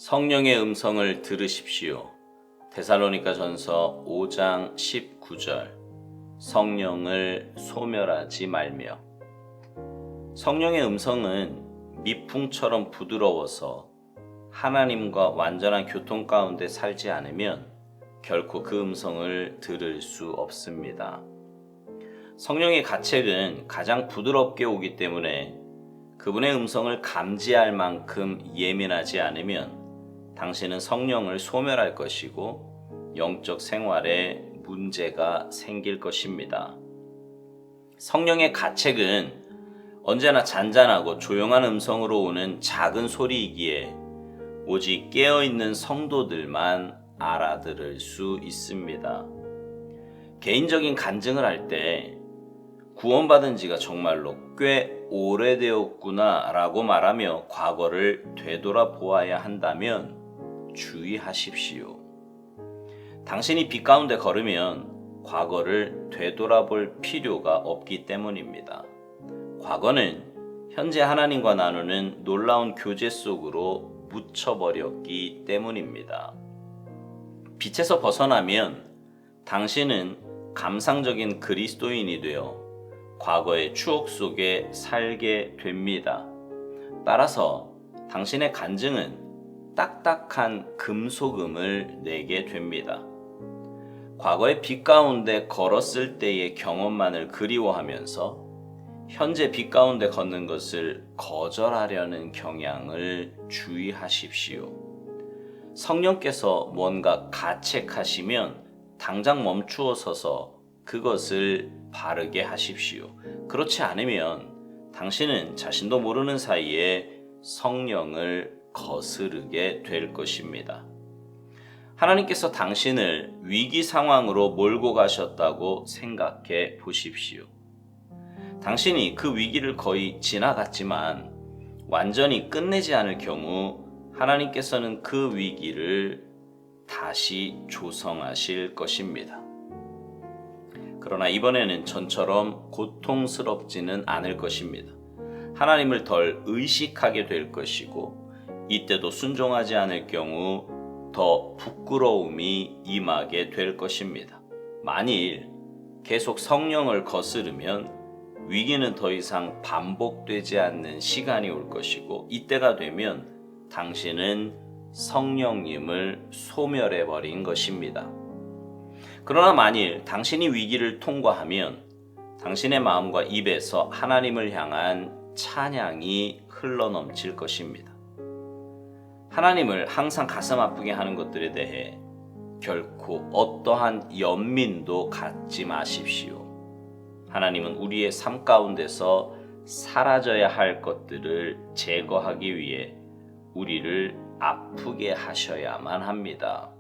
성령의 음성을 들으십시오. 데살로니가전서 5장 19절. 성령을 소멸하지 말며. 성령의 음성은 미풍처럼 부드러워서 하나님과 완전한 교통 가운데 살지 않으면 결코 그 음성을 들을 수 없습니다. 성령의 가책은 가장 부드럽게 오기 때문에 그분의 음성을 감지할 만큼 예민하지 않으면 당신은 성령을 소멸할 것이고 영적 생활에 문제가 생길 것입니다. 성령의 가책은 언제나 잔잔하고 조용한 음성으로 오는 작은 소리이기에 오직 깨어있는 성도들만 알아들을 수 있습니다. 개인적인 간증을 할 때 구원받은 지가 정말로 꽤 오래되었구나 라고 말하며 과거를 되돌아보아야 한다면 주의하십시오. 당신이 빛 가운데 걸으면 과거를 되돌아볼 필요가 없기 때문입니다. 과거는 현재 하나님과 나누는 놀라운 교제 속으로 묻혀버렸기 때문입니다. 빛에서 벗어나면 당신은 감상적인 그리스도인이 되어 과거의 추억 속에 살게 됩니다. 따라서 당신의 간증은 딱딱한 금소금을 내게 됩니다. 과거의 빛 가운데 걸었을 때의 경험만을 그리워하면서 현재 빛 가운데 걷는 것을 거절하려는 경향을 주의하십시오. 성령께서 뭔가 가책하시면 당장 멈추어 서서 그것을 바르게 하십시오. 그렇지 않으면 당신은 자신도 모르는 사이에 성령을 거스르게 될 것입니다. 하나님께서 당신을 위기 상황으로 몰고 가셨다고 생각해 보십시오. 당신이 그 위기를 거의 지나갔지만 완전히 끝내지 않을 경우 하나님께서는 그 위기를 다시 조성하실 것입니다. 그러나 이번에는 전처럼 고통스럽지는 않을 것입니다. 하나님을 덜 의식하게 될 것이고 이때도 순종하지 않을 경우 더 부끄러움이 임하게 될 것입니다. 만일 계속 성령을 거스르면 위기는 더 이상 반복되지 않는 시간이 올 것이고 이때가 되면 당신은 성령님을 소멸해버린 것입니다. 그러나 만일 당신이 위기를 통과하면 당신의 마음과 입에서 하나님을 향한 찬양이 흘러넘칠 것입니다. 하나님을 항상 가슴 아프게 하는 것들에 대해 결코 어떠한 연민도 갖지 마십시오. 하나님은 우리의 삶 가운데서 사라져야 할 것들을 제거하기 위해 우리를 아프게 하셔야만 합니다.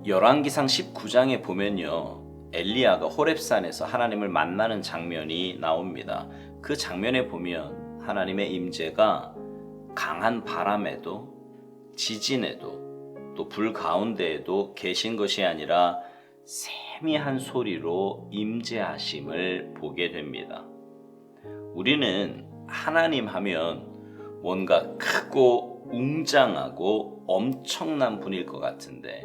열왕기상 19장에 보면요, 엘리야가 호렙산에서 하나님을 만나는 장면이 나옵니다. 그 장면에 보면 하나님의 임재가 강한 바람에도 지진에도 또 불 가운데에도 계신 것이 아니라 세미한 소리로 임재하심을 보게 됩니다. 우리는 하나님 하면 뭔가 크고 웅장하고 엄청난 분일 것 같은데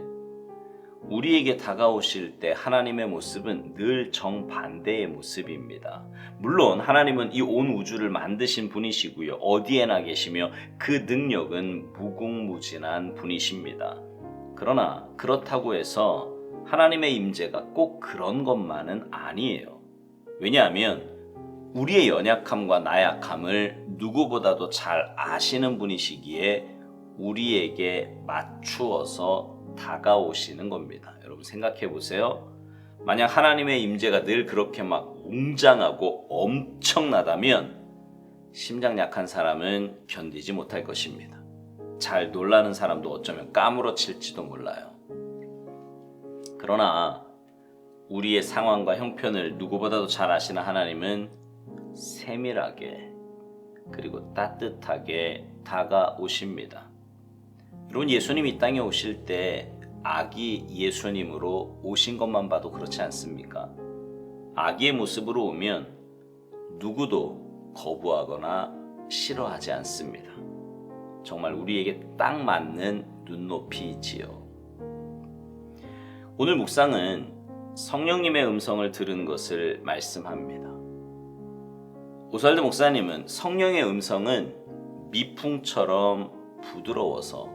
우리에게 다가오실 때 하나님의 모습은 늘 정반대의 모습입니다. 물론 하나님은 이 온 우주를 만드신 분이시고요. 어디에나 계시며 그 능력은 무궁무진한 분이십니다. 그러나 그렇다고 해서 하나님의 임재가 꼭 그런 것만은 아니에요. 왜냐하면 우리의 연약함과 나약함을 누구보다도 잘 아시는 분이시기에 우리에게 맞추어서 다가오시는 겁니다. 여러분 생각해 보세요. 만약 하나님의 임재가 늘 그렇게 막 웅장하고 엄청나다면 심장 약한 사람은 견디지 못할 것입니다. 잘 놀라는 사람도 어쩌면 까무러칠지도 몰라요. 그러나 우리의 상황과 형편을 누구보다도 잘 아시는 하나님은 세밀하게 그리고 따뜻하게 다가오십니다. 여러분 예수님이 이 땅에 오실 때 아기 예수님으로 오신 것만 봐도 그렇지 않습니까? 아기의 모습으로 오면 누구도 거부하거나 싫어하지 않습니다. 정말 우리에게 딱 맞는 눈높이지요. 오늘 묵상은 성령님의 음성을 들은 것을 말씀합니다. 오스왈드 목사님은 성령의 음성은 미풍처럼 부드러워서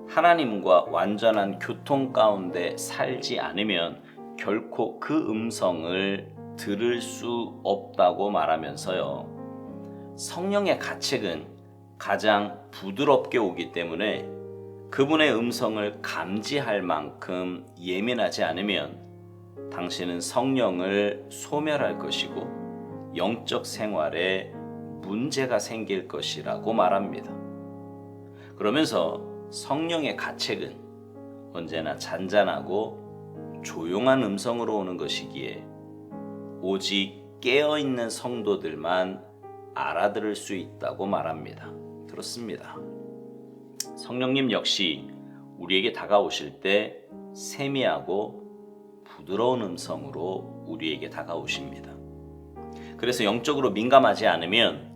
하나님과 완전한 교통 가운데 살지 않으면 결코 그 음성을 들을 수 없다고 말하면서요. 성령의 가책은 가장 부드럽게 오기 때문에 그분의 음성을 감지할 만큼 예민하지 않으면 당신은 성령을 소멸할 것이고 영적 생활에 문제가 생길 것이라고 말합니다. 그러면서 성령의 가책은 언제나 잔잔하고 조용한 음성으로 오는 것이기에 오직 깨어있는 성도들만 알아들을 수 있다고 말합니다. 그렇습니다. 성령님 역시 우리에게 다가오실 때 세미하고 부드러운 음성으로 우리에게 다가오십니다. 그래서 영적으로 민감하지 않으면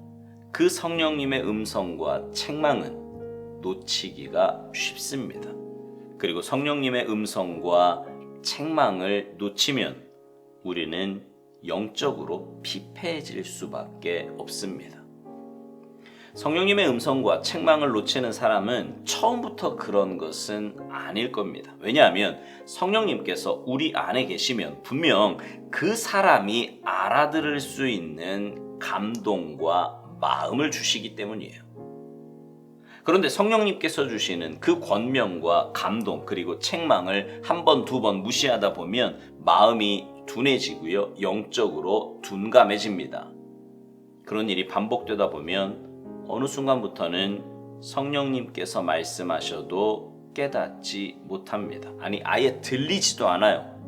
그 성령님의 음성과 책망은 놓치기가 쉽습니다. 그리고 성령님의 음성과 책망을 놓치면 우리는 영적으로 피폐해질 수밖에 없습니다. 성령님의 음성과 책망을 놓치는 사람은 처음부터 그런 것은 아닐 겁니다. 왜냐하면 성령님께서 우리 안에 계시면 분명 그 사람이 알아들을 수 있는 감동과 마음을 주시기 때문이에요. 그런데 성령님께서 주시는 그 권면과 감동 그리고 책망을 한 번, 두 번 무시하다 보면 마음이 둔해지고요. 영적으로 둔감해집니다. 그런 일이 반복되다 보면 어느 순간부터는 성령님께서 말씀하셔도 깨닫지 못합니다. 아니, 아예 들리지도 않아요.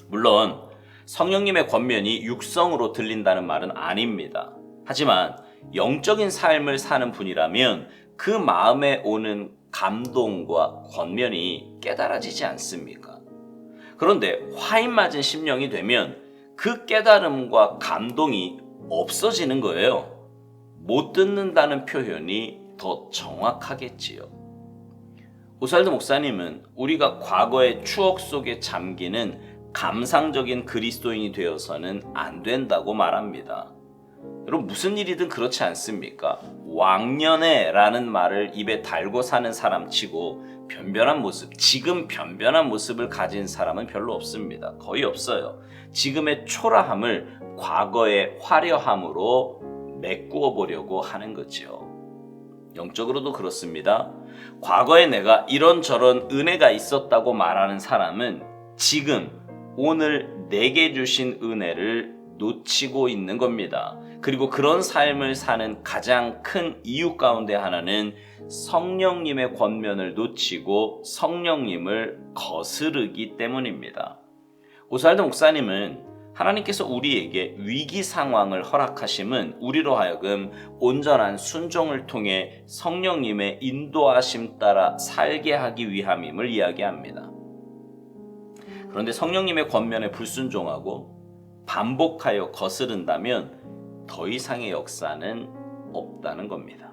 물론 성령님의 권면이 육성으로 들린다는 말은 아닙니다. 하지만 영적인 삶을 사는 분이라면 그 마음에 오는 감동과 권면이 깨달아지지 않습니까? 그런데 화인 맞은 심령이 되면 그 깨달음과 감동이 없어지는 거예요. 못 듣는다는 표현이 더 정확하겠지요. 오스왈드 목사님은 우리가 과거의 추억 속에 잠기는 감상적인 그리스도인이 되어서는 안 된다고 말합니다. 여러분, 무슨 일이든 그렇지 않습니까? 왕년에라는 말을 입에 달고 사는 사람 치고 변변한 모습, 지금 변변한 모습을 가진 사람은 별로 없습니다. 거의 없어요. 지금의 초라함을 과거의 화려함으로 메꾸어 보려고 하는 거죠. 영적으로도 그렇습니다. 과거에 내가 이런저런 은혜가 있었다고 말하는 사람은 지금 오늘 내게 주신 은혜를 놓치고 있는 겁니다. 그리고 그런 삶을 사는 가장 큰 이유 가운데 하나는 성령님의 권면을 놓치고 성령님을 거스르기 때문입니다. 오스왈드 목사님은 하나님께서 우리에게 위기 상황을 허락하심은 우리로 하여금 온전한 순종을 통해 성령님의 인도하심 따라 살게 하기 위함임을 이야기합니다. 그런데 성령님의 권면에 불순종하고 반복하여 거스른다면 더 이상의 역사는 없다는 겁니다.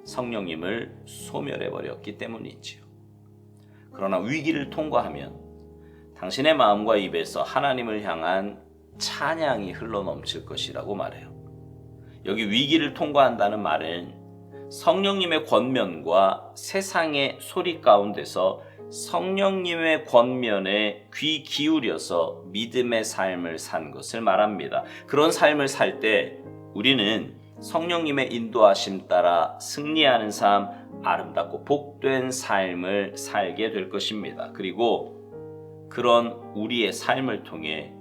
성령님을 소멸해버렸기 때문이지요. 그러나 위기를 통과하면 당신의 마음과 입에서 하나님을 향한 찬양이 흘러넘칠 것이라고 말해요. 여기 위기를 통과한다는 말은 성령님의 권면과 세상의 소리 가운데서 성령님의 권면에 귀 기울여서 믿음의 삶을 산 것을 말합니다. 그런 삶을 살 때 우리는 성령님의 인도하심 따라 승리하는 삶, 아름답고 복된 삶을 살게 될 것입니다. 그리고 그런 우리의 삶을 통해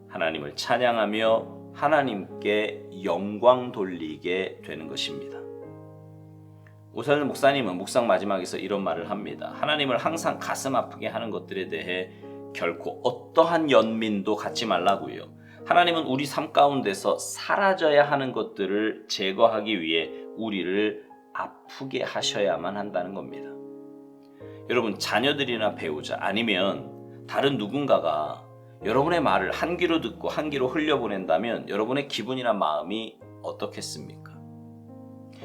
하나님을 찬양하며 하나님께 영광 돌리게 되는 것입니다. 오스왈드 목사님은 묵상 마지막에서 이런 말을 합니다. 하나님을 항상 가슴 아프게 하는 것들에 대해 결코 어떠한 연민도 갖지 말라고요. 하나님은 우리 삶 가운데서 사라져야 하는 것들을 제거하기 위해 우리를 아프게 하셔야만 한다는 겁니다. 여러분, 자녀들이나 배우자 아니면 다른 누군가가 여러분의 말을 한 귀로 듣고 한 귀로 흘려보낸다면 여러분의 기분이나 마음이 어떻겠습니까?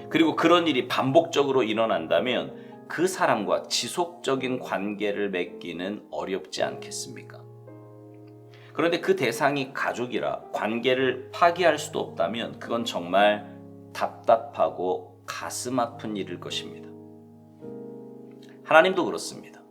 그리고 그런 일이 반복적으로 일어난다면 그 사람과 지속적인 관계를 맺기는 어렵지 않겠습니까? 그런데 그 대상이 가족이라 관계를 파기할 수도 없다면 그건 정말 답답하고 가슴 아픈 일일 것입니다. 하나님도 그렇습니다.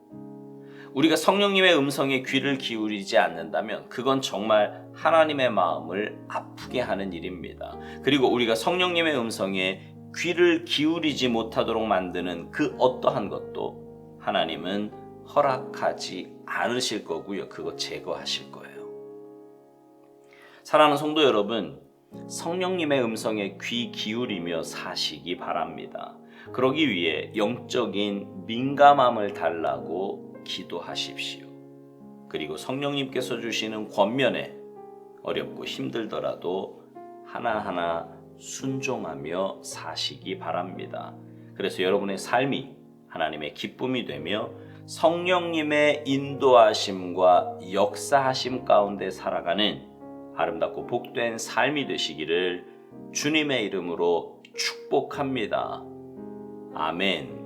우리가 성령님의 음성에 귀를 기울이지 않는다면 그건 정말 하나님의 마음을 아프게 하는 일입니다. 그리고 우리가 성령님의 음성에 귀를 기울이지 못하도록 만드는 그 어떠한 것도 하나님은 허락하지 않으실 거고요. 그거 제거하실 거예요. 사랑하는 성도 여러분, 성령님의 음성에 귀 기울이며 사시기 바랍니다. 그러기 위해 영적인 민감함을 달라고 기도하십시오. 그리고 성령님께서 주시는 권면에 어렵고 힘들더라도 하나하나 순종하며 사시기 바랍니다. 그래서 여러분의 삶이 하나님의 기쁨이 되며 성령님의 인도하심과 역사하심 가운데 살아가는 아름답고 복된 삶이 되시기를 주님의 이름으로 축복합니다. 아멘.